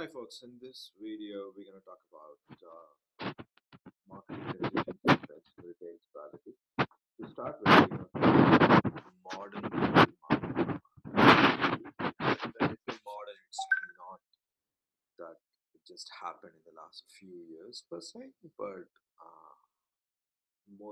Hi folks, in this video we're going to talk about marketing decisions and trends in retail strategy. To start with, modern retail marketing. When I say modern, it's not that it just happened in the last few years per se, but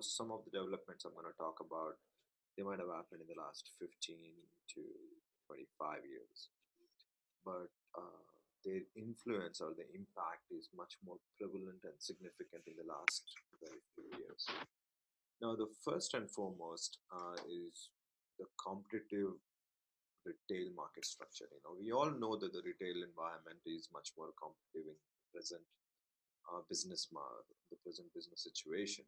some of the developments I'm going to talk about, they might have happened in the last 15 to 25 years. But their influence or the impact is much more prevalent and significant in the last very few years. Now, the first and foremost is the competitive retail market structure. We all know that the retail environment is much more competitive in present the present business situation.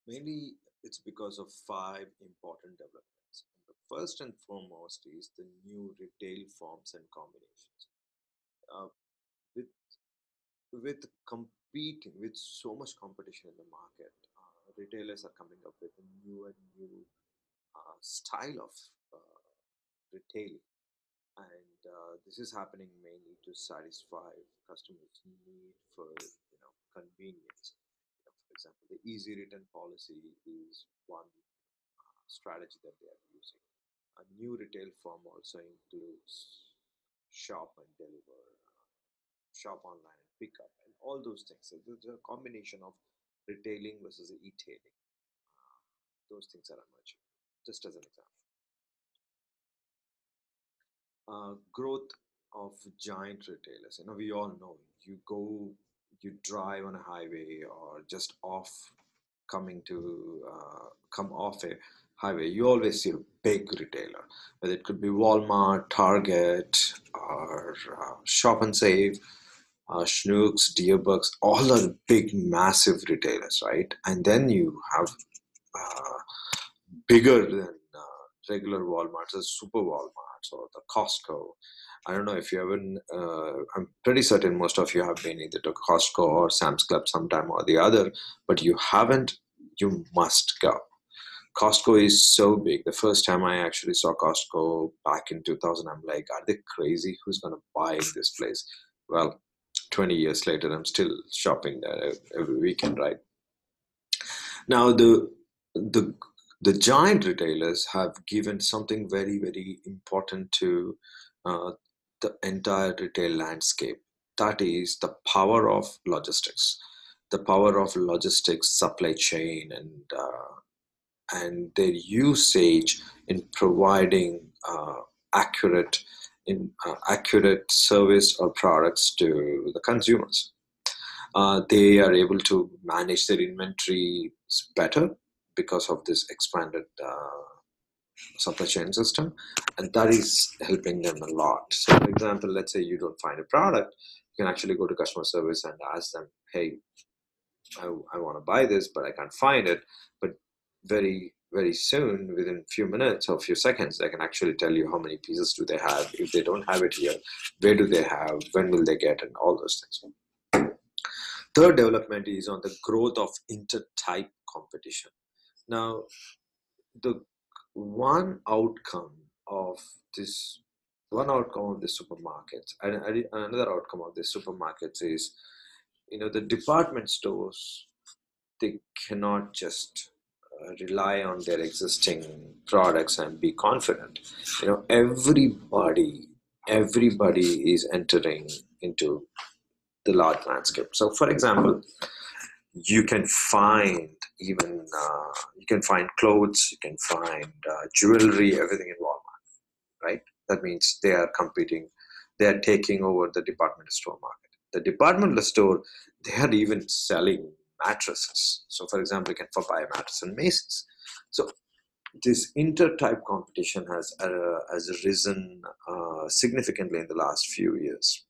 Mainly, it's because of five important developments. The first and foremost is the new retail forms and combinations. Uh, with with so much competition in the market, retailers are coming up with a new style of retailing, and this is happening mainly to satisfy customers' need for convenience. For example, the easy return policy is one strategy that they are using. A new retail form also includes shop and deliver, shop online and pick up, and all those things. So there's a combination of retailing versus e-tailing. Those things are emerging. Just as an example, growth of giant retailers. We all know, you drive on a highway or just come off a highway, you always see a big retailer, whether it could be Walmart, Target, or Shop and Save, Schnucks, Deerbucks, all are big, massive retailers, right? And then you have uh, bigger than regular Walmarts, the super Walmarts or the Costco. I don't know if you haven't, I'm pretty certain most of you have been either to Costco or Sam's Club sometime or the other, but you haven't, you must go. Costco is so big. The first time I actually saw Costco back in 2000, I'm like, are they crazy? Who's going to buy this place? Well, 20 years later, I'm still shopping there every weekend, right? Now, the the giant retailers have given something very, very important to uh, the entire retail landscape. That is the power of logistics, the power of logistics, supply chain, and their usage in providing accurate accurate service or products to the consumers. They are able to manage their inventory better because of this expanded supply chain system, and that is helping them a lot. So, for example, let's say you don't find a product, you can actually go to customer service and ask them, "Hey, I want to buy this, but I can't find it." But very soon, within a few minutes or a few seconds, they can actually tell you how many pieces do they have. If they don't have it here, where do they have? When will they get? And all those things. Third development is on the growth of inter-type competition. Now, the one outcome of this, one outcome of the supermarkets, and another outcome of the supermarkets is, the department stores, they cannot just rely on their existing products and be confident. Everybody is entering into the large landscape. So, for example, you can find even you can find clothes, you can find jewelry, everything in Walmart, right? That means they are competing, they are taking over the department store market. The department store, they are even selling mattresses. So, for example, you can buy a mattress in Macy's. So, this inter-type competition has risen significantly in the last few years.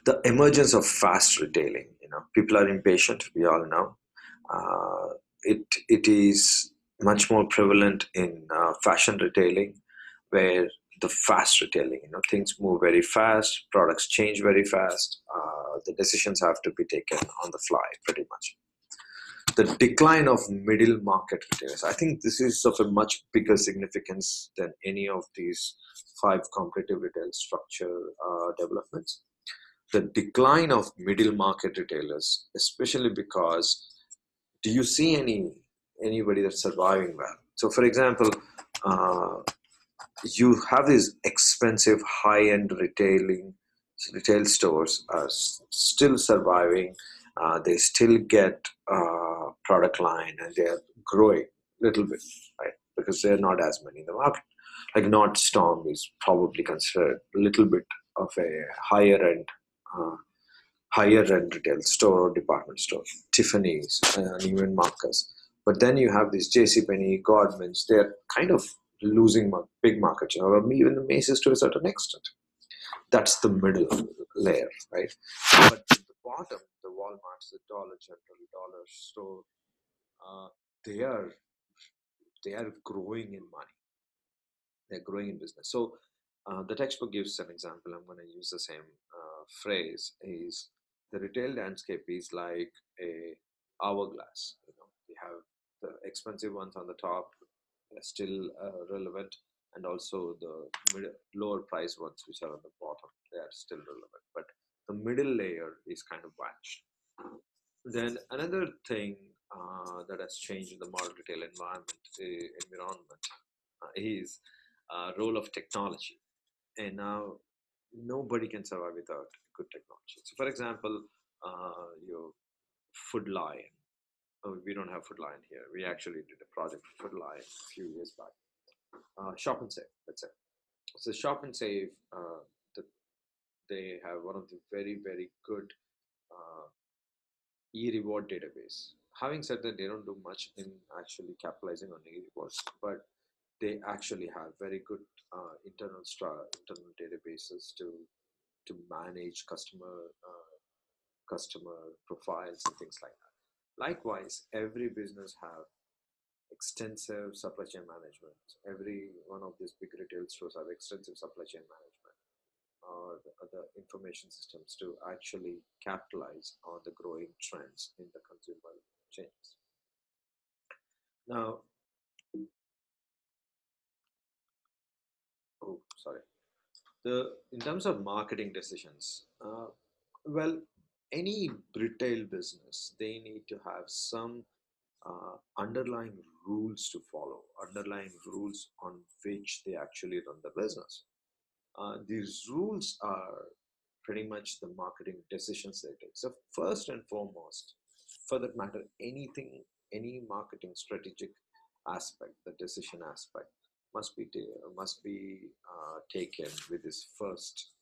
The emergence of fast retailing. People are impatient. We all know. It is much more prevalent in fashion retailing, where the fast retailing. Things move very fast. Products change very fast. The decisions have to be taken on the fly, pretty much. The decline of middle market retailers. I think this is of a much bigger significance than any of these five competitive retail structure developments. The decline of middle market retailers, especially because do you see anybody that's surviving well? So, for example, uh, you have these expensive high-end retail stores are still surviving. They still get product line and they're growing a little bit, right? Because there are not as many in the market. Like Nordstrom is probably considered a little bit of a uh, higher end retail store or department store, Tiffany's, and even Marcus. But then you have these JCPenney, Godman's, they're kind of losing big market share, or even the Macy's to a certain extent. That's the middle layer, right? But at the bottom, the Walmarts, the Dollar General, Dollar Store, uh, they are they are growing in money. They're growing in business. So the textbook gives an example. I'm going to use the same phrase. Is the retail landscape is like a hourglass. We have the expensive ones on the top, still relevant, and also the lower price ones which are on the bottom. They are still relevant, but the middle layer is kind of vanished. Then another thing that has changed in the modern retail environment is role of technology. And now nobody can survive without good technology. So, for example, your Food Lion. Oh, we don't have Food Lion here. We actually did a project for Food Lion a few years back. Shop and Save. That's it. So Shop and Save, the, they have one of the very very good uh, e-reward database. Having said that, they don't do much in actually capitalizing on e-rewards, but they actually have very good internal databases to manage customer profiles and things like that. Likewise, every business have extensive supply chain management. Every one of these big retail stores have extensive supply chain management or the information systems to actually capitalize on the growing trends in the consumer changes. Now, oh, sorry. The in terms of marketing decisions, well, any retail business they need to have some underlying rules to follow, underlying rules on which they actually run the business. These rules are pretty much the marketing decisions they take. So first and foremost, for that matter, any marketing strategic aspect, the decision aspect, must be taken with this first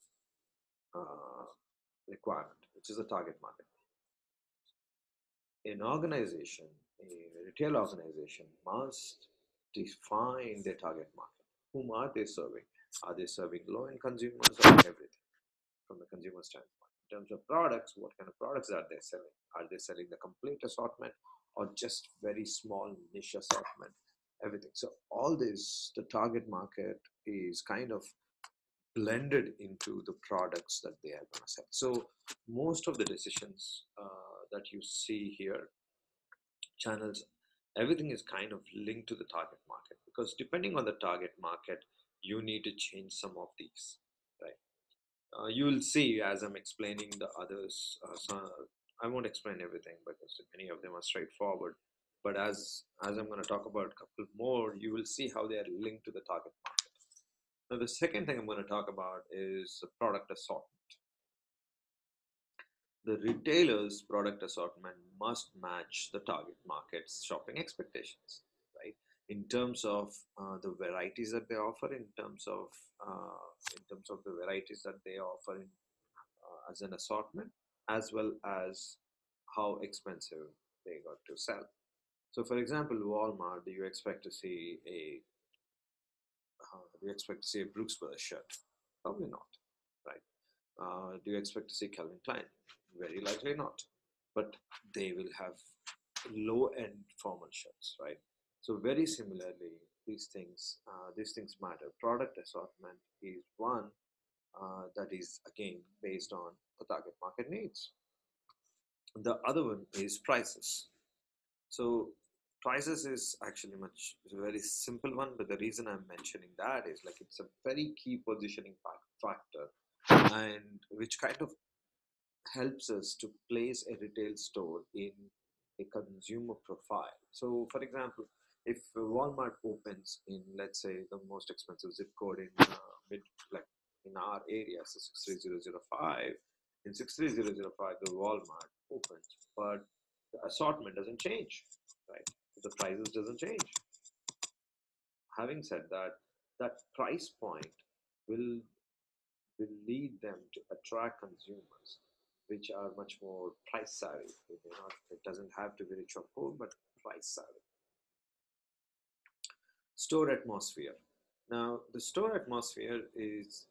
uh, requirement, which is a target market. An organization, a retail organization, must define their target market. Whom are they serving? Are they serving low-end consumers or everything from the consumer standpoint? In terms of products, what kind of products are they selling? Are they selling the complete assortment or just very small niche assortment? Everything. So all this, the target market is kind of blended into the products that they are going to sell. So most of the decisions that you see here, channels, everything is kind of linked to the target market because depending on the target market, you need to change some of these, right? You will see as I'm explaining the others. I won't explain everything because many of them are straightforward. But as I'm going to talk about a couple more, you will see how they are linked to the target market. Now, the second thing I'm going to talk about is the product assortment. The retailer's product assortment must match the target market's shopping expectations, right? In terms of the varieties that they offer, in terms of the varieties that they offer as an assortment, as well as how expensive they got to sell. So, for example, Walmart, do you expect to see a Brooks Brothers shirt? Probably not, right? Do you expect to see Calvin Klein? Very likely not. But they will have low-end formal shirts, right? So very similarly, these things matter. Product assortment is one that is again based on the target market needs. The other one is prices. So prices is actually much it's a very simple one, but the reason I'm mentioning that is like it's a very key positioning factor, and which kind of helps us to place a retail store in a consumer profile. So, for example, if Walmart opens in, let's say, the most expensive zip code in mid, like in our area, so 63005, in 63005, the Walmart opens, but the assortment doesn't change, right? The prices doesn't change. Having said that, that price point will will lead them to attract consumers which are much more price savvy. It doesn't have to be rich or poor, but price savvy. Store atmosphere. Now, the store atmosphere is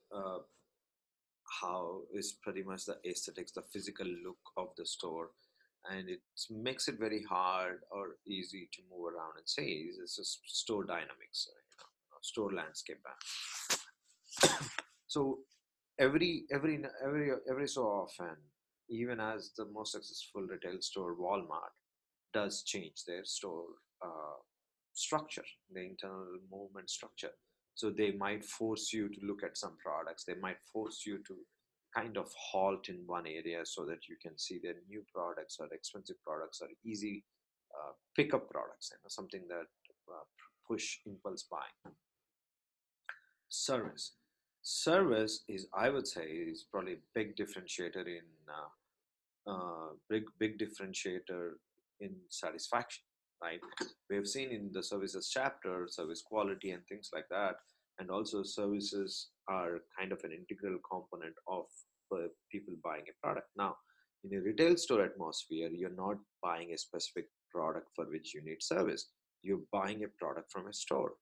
how is pretty much the aesthetics, the physical look of the store, and it makes it very hard or easy to move around and say it's just store dynamics, store landscape. So every so often, even as the most successful retail store Walmart does change their store uh, structure, the internal movement structure. So they might force you to look at some products. They might force you to kind of halt in one area so that you can see their new products or expensive products or easy pickup products, something that push impulse buying. Service. Service is, I would say, is probably a big differentiator in big differentiator in satisfaction, right? We have seen in the services chapter, service quality and things like that, and also services are kind of an integral component of people buying a product. Now, in a retail store atmosphere, you're not buying a specific product for which you need service. You're buying a product from a store,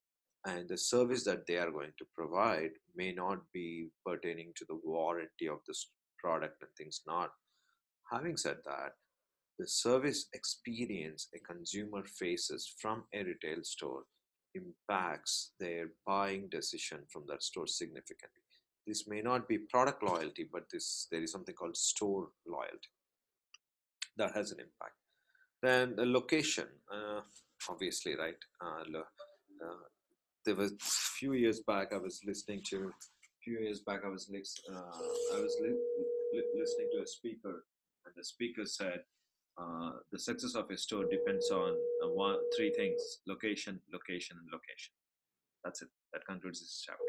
and the service that they are going to provide may not be pertaining to the warranty of this product and things not. Having said that, the service experience a consumer faces from a retail store impacts their buying decision from that store significantly. This may not be product loyalty, but there is something called store loyalty that has an impact. Then the location, obviously, right? There was few years back I was listening to few years back I was listening to a speaker, and the speaker said the success of a store depends on three things: location, location, and location. That's it. That concludes this chapter.